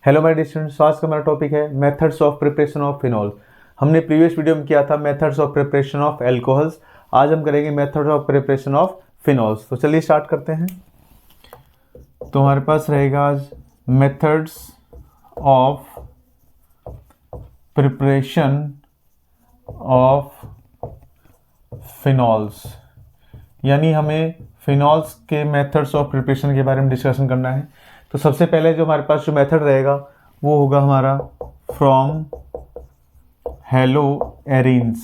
Hello my dear students, आज का हमारा टॉपिक है methods of preparation of phenol. हमने प्रीवियस वीडियो में किया था methods of preparation of alcohols. आज हम करेंगे methods of preparation of phenols. तो चलिए स्टार्ट करते हैं। तो हमारे पास रहेगा आज methods of preparation of phenols, यानी हमें फिनॉल्स के मेथड्स ऑफ प्रिपरेशन के बारे में डिस्कशन करना है। तो सबसे पहले जो हमारे पास जो मेथड रहेगा वो होगा हमारा फ्रॉम हेलो एरिन्स,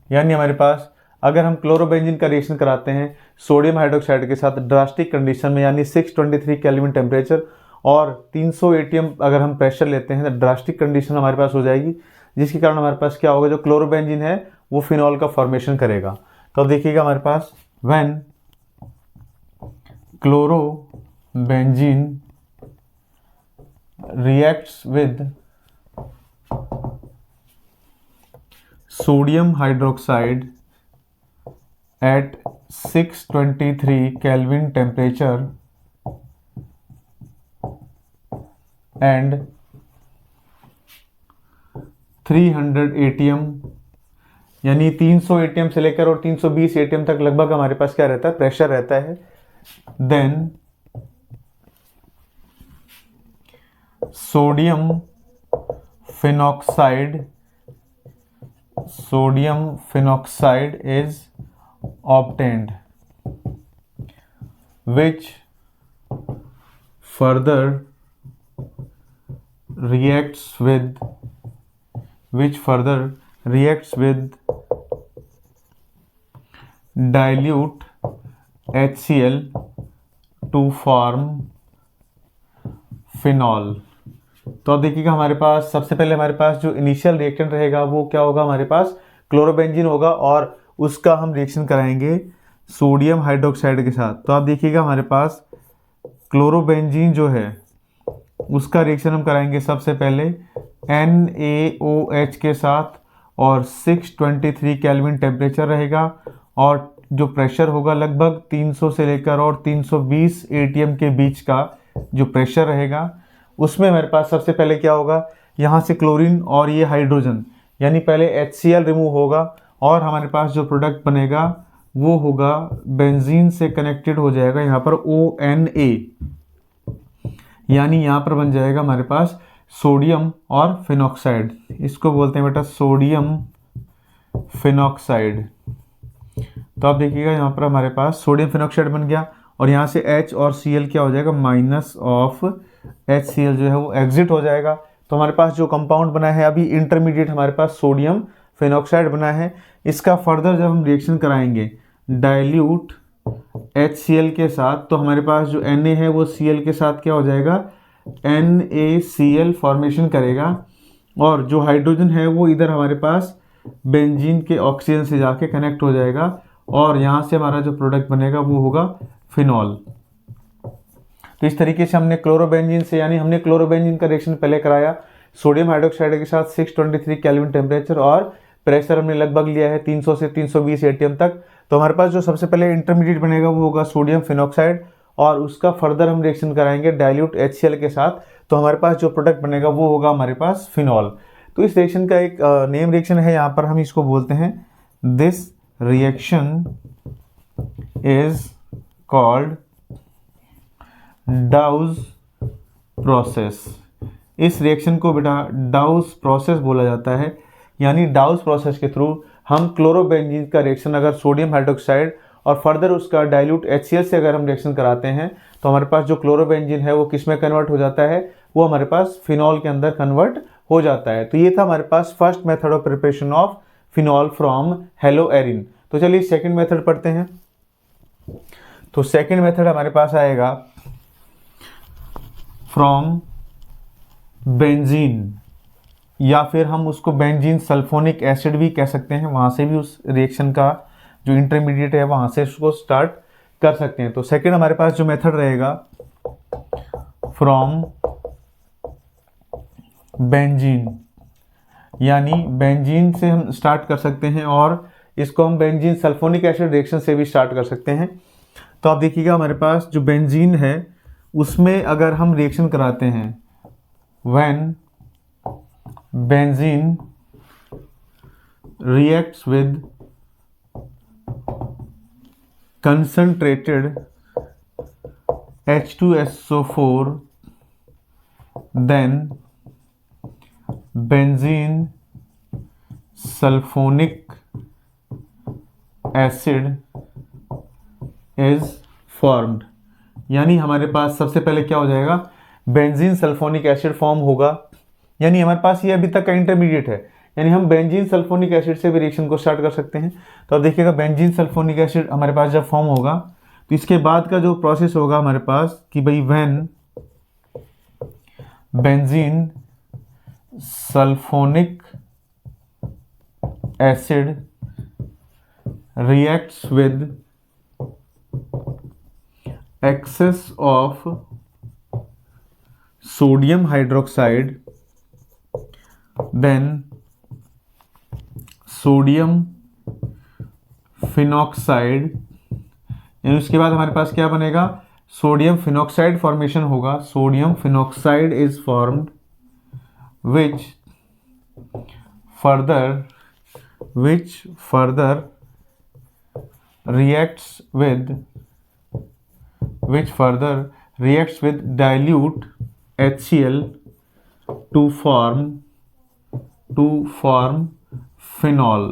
यानी हमारे पास अगर हम क्लोरोबेंजीन का रिएक्शन कराते हैं सोडियम हाइड्रोक्साइड के साथ ड्रास्टिक कंडीशन में, यानी 623 केल्विन टेम्परेचर और 300 एटीएम अगर हम प्रेशर लेते हैं तो ड्रास्टिक कंडीशन हमारे पास हो जाएगी, जिसके कारण हमारे पास क्या होगा, जो क्लोरोबेंजीन है वो फिनॉल का फॉर्मेशन करेगा। तो अब देखिएगा हमारे पास when chlorobenzene reacts with sodium hydroxide at 623 Kelvin temperature and 300 ATM, यानी 300 एटीएम से लेकर और 320 एटीएम तक लगभग हमारे पास क्या रहता है, प्रेशर रहता है। Then sodium phenoxide is obtained which further reacts with dilute HCl to form phenol। तो अब देखिएगा हमारे पास सबसे पहले हमारे पास जो इनिशियल रिएक्शन रहेगा वो क्या होगा, हमारे पास क्लोरोबेंजीन होगा और उसका हम रिएक्शन कराएंगे सोडियम हाइड्रोक्साइड के साथ। तो आप देखिएगा हमारे पास क्लोरोबेंजीन जो है उसका रिएक्शन हम कराएंगे सबसे पहले NaOH के साथ और 623 केल्विन टेम्परेचर रहेगा और जो प्रेशर होगा लगभग 300 से लेकर और 320 एटीएम के बीच का जो प्रेशर रहेगा, उसमें हमारे पास सबसे पहले क्या होगा, यहाँ से क्लोरीन और ये हाइड्रोजन, यानी पहले HCl रिमूव होगा और हमारे पास जो प्रोडक्ट बनेगा वो होगा बेंजीन से कनेक्टेड हो जाएगा यहाँ पर ONA, यानी यहाँ पर बन जाएगा हमारे पास सोडियम और फिनॉक्साइड। इसको बोलते हैं बेटा सोडियम फिनॉक्साइड। तो आप देखिएगा यहाँ पर हमारे पास सोडियम फिनॉक्साइड बन गया और यहाँ से H और Cl क्या हो जाएगा, माइनस ऑफ HCl जो है वो एग्जिट हो जाएगा। तो हमारे पास जो कंपाउंड बना है अभी इंटरमीडिएट हमारे पास सोडियम फिनॉक्साइड बना है। इसका फर्दर जब हम रिएक्शन कराएंगे डाइल्यूट HCl के साथ, तो हमारे पास जो Na है वो Cl के साथ क्या हो जाएगा, NaCl फॉर्मेशन करेगा और जो हाइड्रोजन है वो इधर हमारे पास बेंजीन के ऑक्सीजन से जाके कनेक्ट हो जाएगा और यहाँ से हमारा जो प्रोडक्ट बनेगा वो होगा फिनॉल। तो इस तरीके से हमने क्लोरोबेंजीन से, यानी हमने क्लोरोबेंजीन का रिएक्शन पहले कराया सोडियम हाइड्रोक्साइड के साथ 623 केल्विन टेम्परेचर और प्रेशर हमने लगभग लिया है 300 से 320 एटीएम तक। तो हमारे पास जो सबसे पहले इंटरमीडिएट बनेगा वो होगा सोडियम फिनॉक्साइड और उसका फर्दर हम रिएक्शन कराएंगे डाइल्यूट HCl के साथ। तो हमारे पास जो प्रोडक्ट बनेगा वो होगा हमारे पास फिनॉल। तो इस रिएक्शन का एक नेम रिएक्शन है, यहाँ पर हम इसको बोलते हैं, this reaction is called douse process. इस रिएक्शन को बेटा डाउज प्रोसेस बोला जाता है, यानी डाउज प्रोसेस के थ्रू हम क्लोरोबेंजीन का रिएक्शन अगर सोडियम हाइड्रोक्साइड और फर्दर उसका डाइल्यूट HCl से अगर हम रिएक्शन कराते हैं तो हमारे पास जो क्लोरोबेंजीन है वो किस में कन्वर्ट हो जाता है, वो हमारे पास फिनॉल के अंदर कन्वर्ट हो जाता है। तो ये था हमारे पास first method of preparation of phenol from haloarene. तो चलिए सेकंड मेथड पढ़ते हैं। तो सेकंड मेथड हमारे पास आएगा फ्रॉम बेंजीन, या फिर हम उसको बेंजीन सल्फोनिक एसिड भी कह सकते हैं, वहाँ से भी उस रिएक्शन का जो इंटरमीडिएट है वहाँ से उसको स्टार्ट कर सकते हैं। तो सेकंड हमारे पास जो मेथड रहेगा फ्रॉम बेंजीन, यानी बेंजीन से हम स्टार्ट कर सकते हैं और इसको हम बेंजीन सल्फोनिक एसिड रिएक्शन से भी स्टार्ट कर सकते हैं। तो आप देखिएगा हमारे पास जो बेंजीन है उसमें अगर हम रिएक्शन कराते हैं, when benzene reacts with concentrated H2SO4, then benzene sulfonic acid is formed। यानी हमारे पास सबसे पहले क्या हो जाएगा, बेंजीन सल्फोनिक एसिड फॉर्म होगा। यानी हमारे पास ये अभी तक का इंटरमीडिएट है, यानी हम बेंजीन सल्फोनिक एसिड से भी रिएक्शन को स्टार्ट कर सकते हैं। तो अब देखिएगा बेंजीन सल्फोनिक एसिड हमारे पास जब फॉर्म होगा तो इसके बाद का जो प्रोसेस होगा हमारे पास कि भाई when benzene sulphonic acid reacts with excess of sodium hydroxide, then sodium phenoxide, यानी उसके बाद हमारे पास क्या बनेगा, सोडियम फिनॉक्साइड फॉर्मेशन होगा। Sodium phenoxide is formed which further reacts with dilute HCl to form phenol.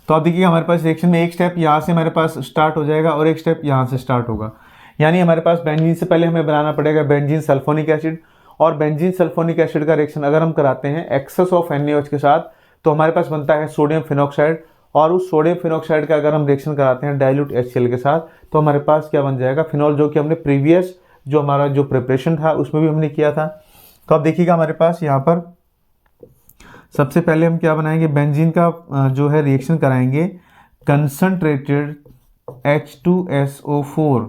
तो आप देखिए हमारे पास रिएक्शन में एक स्टेप यहाँ से हमारे पास स्टार्ट हो जाएगा और एक स्टेप यहाँ से स्टार्ट होगा। यानी हमारे पास बेंजीन से पहले हमें बनाना पड़ेगा बेंजीन सल्फोनिक एसिड, और बेंजीन सल्फोनिक एसिड का रिएक्शन अगर हम कराते हैं एक्सेस ऑफ NaOH के साथ तो हमारे पास बनता है सोडियम फिनॉक्साइड, और उस सोडियम फिनॉक्साइड का अगर हम रिएक्शन कराते हैं डाइल्यूट HCl के साथ तो हमारे पास क्या बन जाएगा, फिनॉल, जो कि हमने प्रीवियस जो हमारा जो प्रिपरेशन था उसमें भी हमने किया था। तो अब देखिएगा हमारे पास यहाँ पर सबसे पहले हम क्या बनाएंगे, बेंजीन का जो है रिएक्शन कराएंगे कंसंट्रेटेड H2SO4,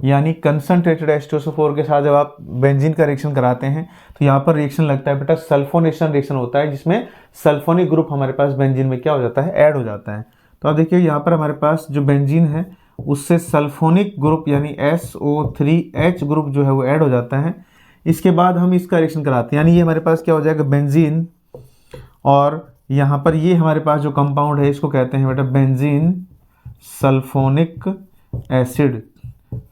यानी कंसंट्रेटेड H2SO4 के साथ जब आप बेंजीन का रिएक्शन कराते हैं तो यहाँ पर रिएक्शन लगता है बेटा सल्फोनेशन रिएक्शन होता है, जिसमें सल्फोनिक ग्रुप हमारे पास बेंजीन में क्या हो जाता है, ऐड हो जाता है। तो आप देखिए यहाँ पर हमारे पास जो बेंजीन है उससे सल्फोनिक ग्रुप यानी SO3H ग्रुप जो है वो ऐड हो जाता है। इसके बाद हम इसका रिएक्शन कराते हैं, यानी ये हमारे पास क्या हो जाएगा बेंजीन, और यहाँ पर ये हमारे पास जो कंपाउंड है इसको कहते हैं बेटा benzene sulphonic acid,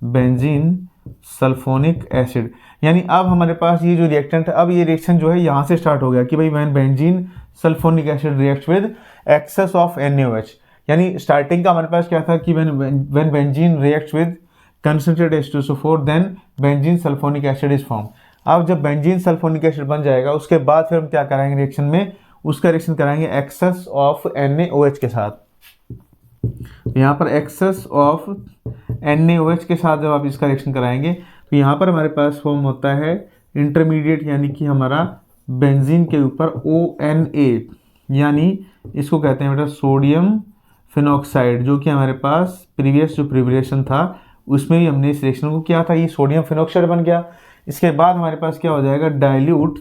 benzene sulphonic acid. यानी अब हमारे पास ये जो रिएक्टेंट है, अब ये रिएक्शन जो है यहाँ से स्टार्ट हो गया कि भाई when benzene sulphonic acid reacts with excess of NaOH। यानी स्टार्टिंग का हमारे पास क्या था कि when benzene reacts with concentrated H2SO4 then benzene sulphonic acid is form. अब जब बेंजीन सल्फोनिक एसिड बन जाएगा उसके बाद फिर हम क्या कराएंगे रिएक्शन में, उसका रिएक्शन कराएंगे एक्सेस ऑफ NaOH के साथ। यहाँ पर एक्सेस ऑफ NaOH के साथ जब आप इसका रिएक्शन कराएंगे तो यहाँ पर हमारे पास फॉर्म होता है इंटरमीडिएट, यानी कि हमारा बेंजीन के ऊपर ONA, यानी इसको कहते हैं बेटा सोडियम फिनॉक्साइड, जो कि हमारे पास प्रीवियस जो प्रिपरेशन था उसमें भी हमने इस रिएक्शन को किया था, ये सोडियम फिनॉक्साइड बन गया। इसके बाद हमारे पास क्या हो जाएगा, डाइल्यूट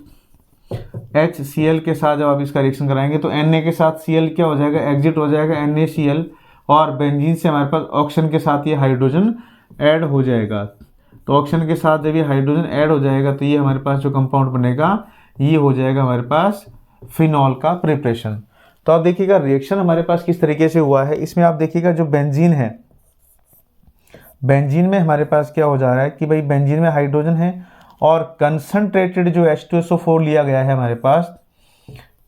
HCl के साथ जब आप इसका रिएक्शन कराएंगे तो Na के साथ Cl क्या हो जाएगा, एग्जिट हो जाएगा NaCl, और बेंजीन से हमारे पास ऑक्सीजन के साथ ये हाइड्रोजन ऐड हो जाएगा। तो ऑक्सीजन के साथ जब ये हाइड्रोजन ऐड हो जाएगा तो ये हमारे पास जो कंपाउंड बनेगा ये हो जाएगा हमारे पास फिनॉल का प्रिपरेशन। तो आप देखिएगा रिएक्शन हमारे पास किस तरीके से हुआ है। इसमें आप देखिएगा जो बेंजीन है, बेंजीन में हमारे पास क्या हो जा रहा है कि भाई बेंजीन में हाइड्रोजन है और कंसंट्रेटेड जो H2SO4 लिया गया है हमारे पास,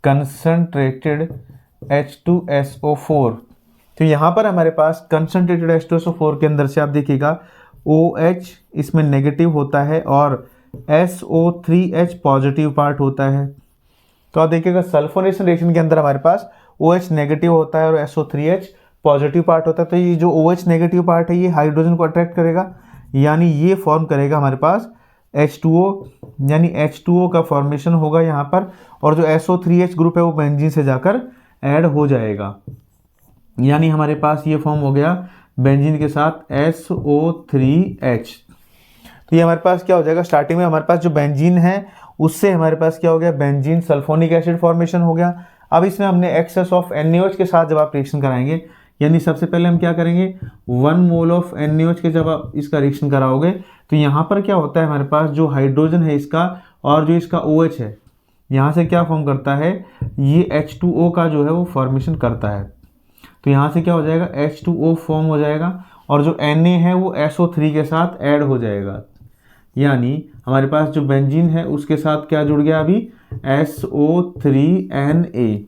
कंसंट्रेटेड H2SO4। तो यहाँ पर हमारे पास कंसंट्रेटेड H2SO4 के अंदर से आप देखिएगा OH इसमें नेगेटिव होता है और SO3H पॉजिटिव पार्ट होता है। तो आप देखिएगा सल्फोनेशन रिएक्शन के अंदर हमारे पास OH नेगेटिव होता है और SO3H पॉजिटिव पार्ट होता है। तो ये जो OH नेगेटिव पार्ट है ये हाइड्रोजन को अट्रैक्ट करेगा, यानी ये फॉर्म करेगा हमारे पास H2O, यानी H2O का फॉर्मेशन होगा यहाँ पर, और जो SO3H ग्रुप है वो बेंजीन से जाकर ऐड हो जाएगा। यानी हमारे पास ये फॉर्म हो गया बेंजीन के साथ SO3H। तो ये हमारे पास क्या हो जाएगा, स्टार्टिंग में हमारे पास जो बेंजीन है उससे हमारे पास क्या हो गया, बेंजीन सल्फोनिक एसिड फॉर्मेशन हो गया। अब इसमें हमने एक्सेस ऑफ NaOH के साथ जब आप रिएक्शन कराएंगे, यानी सबसे पहले हम क्या करेंगे, 1 मोल ऑफ NaOH के जब आप इसका रिएक्शन कराओगे तो यहाँ पर क्या होता है, हमारे पास जो हाइड्रोजन है इसका और जो इसका OH है, यहाँ से क्या फॉर्म करता है, ये H2O का जो है वो फॉर्मेशन करता है। तो यहाँ से क्या हो जाएगा, H2O फॉर्म हो जाएगा और जो Na है वो SO3 के साथ ऐड हो जाएगा। यानी हमारे पास जो बेंजीन है उसके साथ क्या जुड़ गया अभी, SO3Na,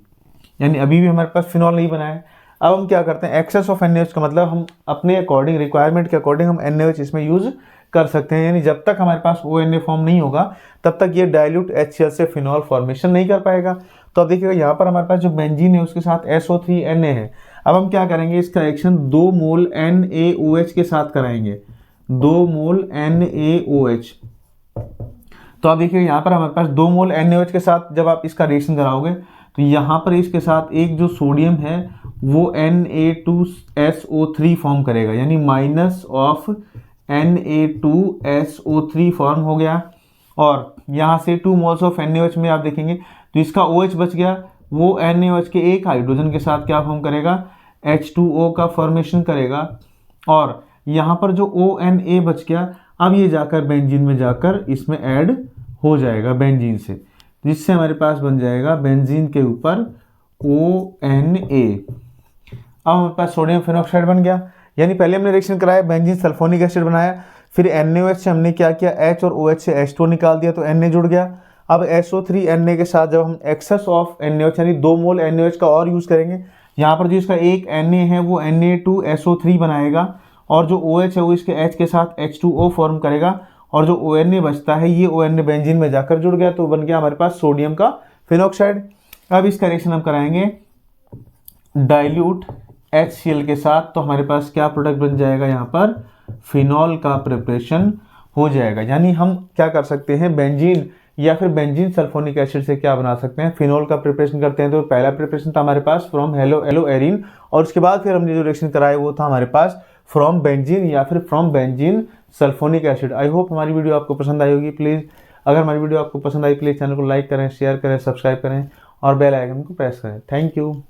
यानी अभी भी हमारे पास फिनॉल नहीं बना है। अब हम क्या करते हैं, एक्सेस ऑफ NaOH का मतलब हम अपने अकॉर्डिंग, रिक्वायरमेंट के अकॉर्डिंग हम NaOH इसमें यूज कर सकते हैं। यानी जब तक हमारे पास ONA फॉर्म नहीं होगा तब तक ये डाइल्यूट HCl से फिनॉल फॉर्मेशन नहीं कर पाएगा। तो अब देखिएगा यहाँ पर हमारे पास जो बेंजीन है उसके साथ SO3Na है। अब हम क्या करेंगे, इसका रिएक्शन 2 मोल NaOH के साथ कराएंगे, 2 मोल NaOH। तो आप देखिए यहाँ पर हमारे पास 2 मोल NaOH के साथ जब आप इसका रिएक्शन कराओगे तो यहाँ पर इसके साथ एक जो सोडियम है वो Na2SO3 फॉर्म करेगा, यानी माइनस ऑफ Na2SO3 फॉर्म हो गया। और यहाँ से 2 मोल्स ऑफ NaOH में आप देखेंगे तो इसका OH बच गया, वो NaOH के एक हाइड्रोजन के साथ क्या फॉर्म करेगा, H2O का फॉर्मेशन करेगा। और यहाँ पर जो ONA बच गया, अब ये जाकर बेंजीन में जाकर इसमें ऐड हो जाएगा बेंजीन से, जिससे हमारे पास बन जाएगा बेंजीन के ऊपर ONA। अब हमारे पास सोडियम फिनॉक्साइड बन गया। यानी पहले हमने रिएक्शन कराया, बेंजीन सल्फोनिक एसिड बनाया, फिर NaOH से हमने क्या किया, H और OH से H2O निकाल दिया तो Na जुड़ गया। अब SO3Na के साथ जब हम एक्सेस ऑफ NaOH यानी 2 मोल NaOH का और यूज़ करेंगे, यहाँ पर जो इसका एक Na है वो Na2SO3 बनाएगा और जो OH है वो इसके H के साथ H2O फॉर्म करेगा और जो ONA बचता है ये ONA बेंजीन में जाकर जुड़ गया, तो बन गया हमारे पास सोडियम का फिनॉक्साइड। अब इसका रिएक्शन हम कराएंगे डाइल्यूट HCl के साथ, तो हमारे पास क्या प्रोडक्ट बन जाएगा, यहाँ पर फिनॉल का प्रिपरेशन हो जाएगा। यानी हम क्या कर सकते हैं, बेंजीन या फिर बेंजीन सल्फोनिक एसिड से क्या बना सकते हैं, फिनॉल का प्रिपरेशन करते हैं। तो पहला प्रिपरेशन था हमारे पास फ्रॉम हेलो एरिन, और उसके बाद फिर हमने जो रिएक्शन कराया वो था हमारे पास फ्रॉम बेंजीन या फिर from benzene sulphonic acid. I hope हमारी वीडियो आपको पसंद आई होगी। प्लीज़ अगर हमारी वीडियो आपको पसंद आई, प्लीज़ चैनल को लाइक करें, शेयर करें, सब्सक्राइब करें और बेल आइकन को प्रेस करें। Thank you.